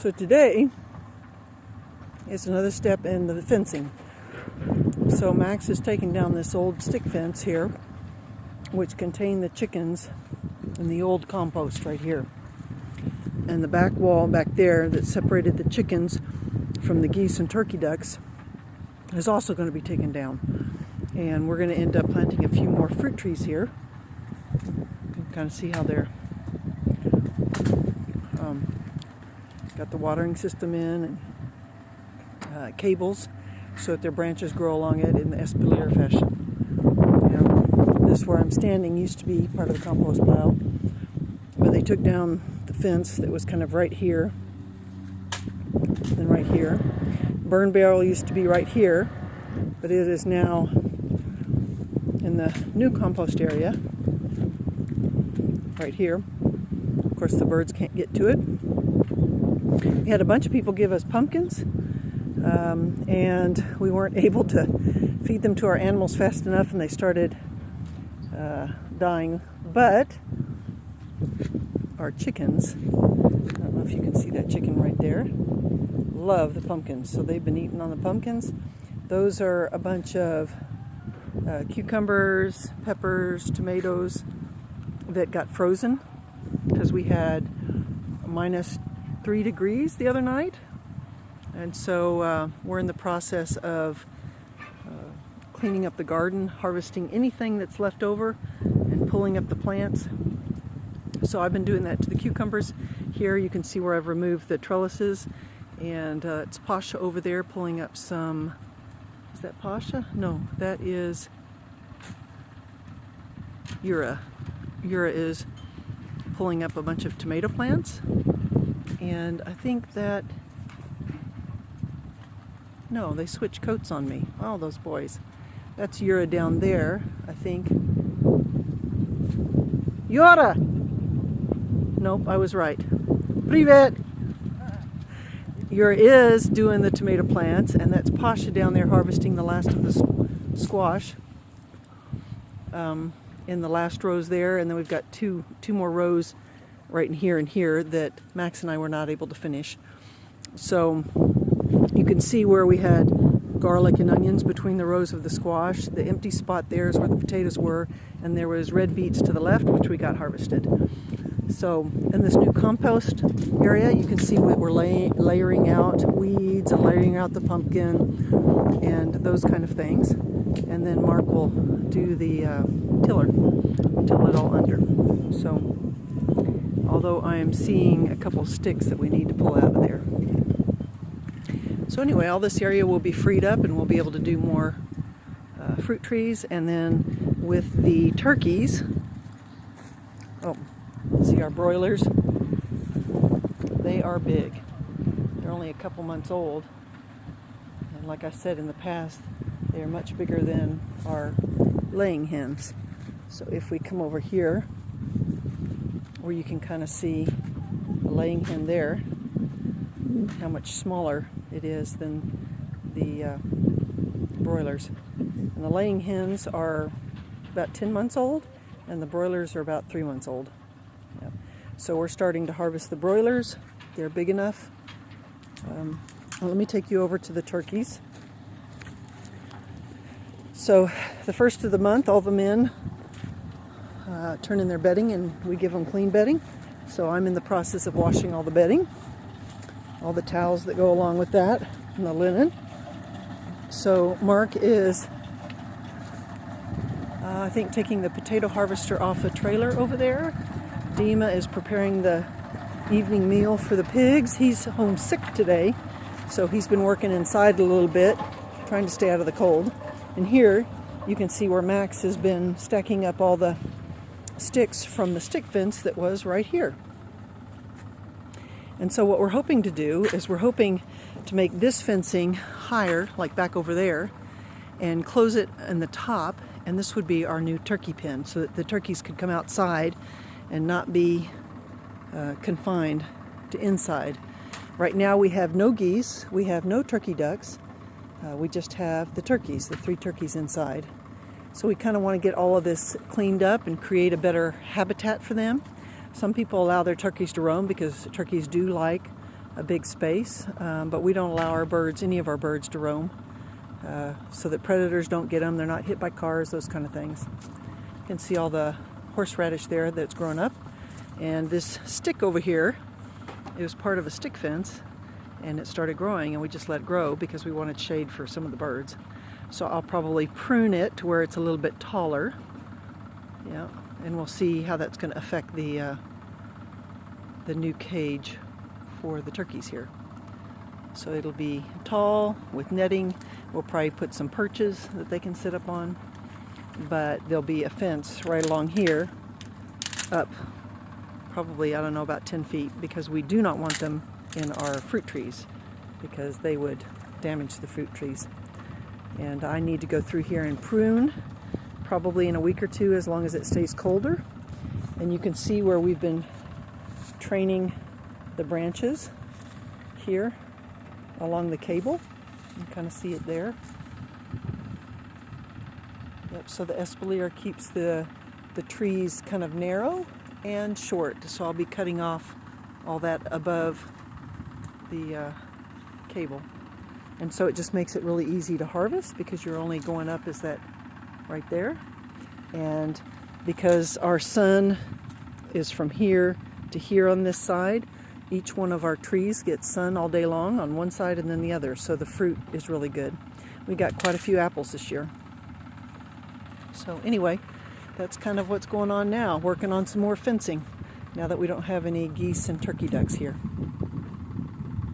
So today is another step in the fencing. So Max has taken down this old stick fence here, which contained the chickens and the old compost right here. And the back wall back there that separated the chickens from the geese and turkey ducks is also going to be taken down. And we're going to end up planting a few more fruit trees here. Kind of see how they're got the watering system in and cables so that their branches grow along it in the espalier fashion. Now, this where I'm standing used to be part of the compost pile, but they took down the fence that was kind of right here and right here. Burn barrel used to be right here, but it is now in the new compost area right here. Of course, the birds can't get to it. We had a bunch of people give us pumpkins, and we weren't able to feed them to our animals fast enough, and they started dying. But our chickens, I don't know if you can see that chicken right there, love the pumpkins. So they've been eating on the pumpkins. Those are a bunch of cucumbers, peppers, tomatoes that got frozen because we had -3 degrees the other night. And so we're in the process of cleaning up the garden, harvesting anything that's left over and pulling up the plants. So I've been doing that to the cucumbers. Here you can see where I've removed the trellises, and it's Pasha over there pulling up some, is that Pasha? No, that is Ura. Ura is pulling up a bunch of tomato plants, and I think that, no, they switched coats on me. Oh, those boys. That's Ura down there, I think. Yura! Nope, I was right. Privet! Ura is doing the tomato plants, and that's Pasha down there harvesting the last of the squash in the last rows there, and then we've got two more rows right in here and here that Max and I were not able to finish. So you can see where we had garlic and onions between the rows of the squash. The empty spot there is where the potatoes were, and there was red beets to the left, which we got harvested. So in this new compost area, you can see we're layering out weeds and layering out the pumpkin and those kind of things. And then Mark will do the tiller, till it all under. So although I am seeing a couple sticks that we need to pull out of there. So anyway, all this area will be freed up and we'll be able to do more fruit trees. And then with the turkeys, see our broilers, they are big. They're only a couple months old. And like I said in the past, they are much bigger than our laying hens. So if we come over here, where you can kind of see the laying hen there, how much smaller it is than the broilers. And the laying hens are about 10 months old, and the broilers are about 3 months old. Yep. So we're starting to harvest the broilers. They're big enough. Well, let me take you over to the turkeys. So the first of the month, all the men turn in their bedding, and we give them clean bedding. So I'm in the process of washing all the bedding, all the towels that go along with that, and the linen. So Mark is, I think, taking the potato harvester off a trailer over there. Dima is preparing the evening meal for the pigs. He's homesick today, so he's been working inside a little bit, trying to stay out of the cold. And here you can see where Max has been stacking up all the sticks from the stick fence that was right here. And so what we're hoping to do is we're hoping to make this fencing higher, like back over there, and close it in the top, and this would be our new turkey pen, so that the turkeys could come outside and not be confined to inside. Right now we have no geese, we have no turkey ducks, we just have the turkeys, the 3 turkeys inside. So we kind of want to get all of this cleaned up and create a better habitat for them. Some people allow their turkeys to roam because turkeys do like a big space, but we don't allow any of our birds to roam, so that predators don't get them. They're not hit by cars, those kind of things. You can see all the horseradish there that's grown up. And this stick over here, it was part of a stick fence, and it started growing, and we just let it grow because we wanted shade for some of the birds. So I'll probably prune it to where it's a little bit taller. Yeah, and we'll see how that's going to affect the new cage for the turkeys here. So it'll be tall with netting. We'll probably put some perches that they can sit up on, but there'll be a fence right along here, up probably, I don't know, about 10 feet, because we do not want them in our fruit trees because they would damage the fruit trees. And I need to go through here and prune probably in a week or two, as long as it stays colder. And you can see where we've been training the branches here along the cable. You can kind of see it there. Yep, so the espalier keeps the trees kind of narrow and short, so I'll be cutting off all that above the cable. And so it just makes it really easy to harvest, because you're only going up is that right there. And because our sun is from here to here on this side, each one of our trees gets sun all day long on one side and then the other, so the fruit is really good. We got quite a few apples this year. So anyway, that's kind of what's going on now, working on some more fencing now that we don't have any geese and turkey ducks here.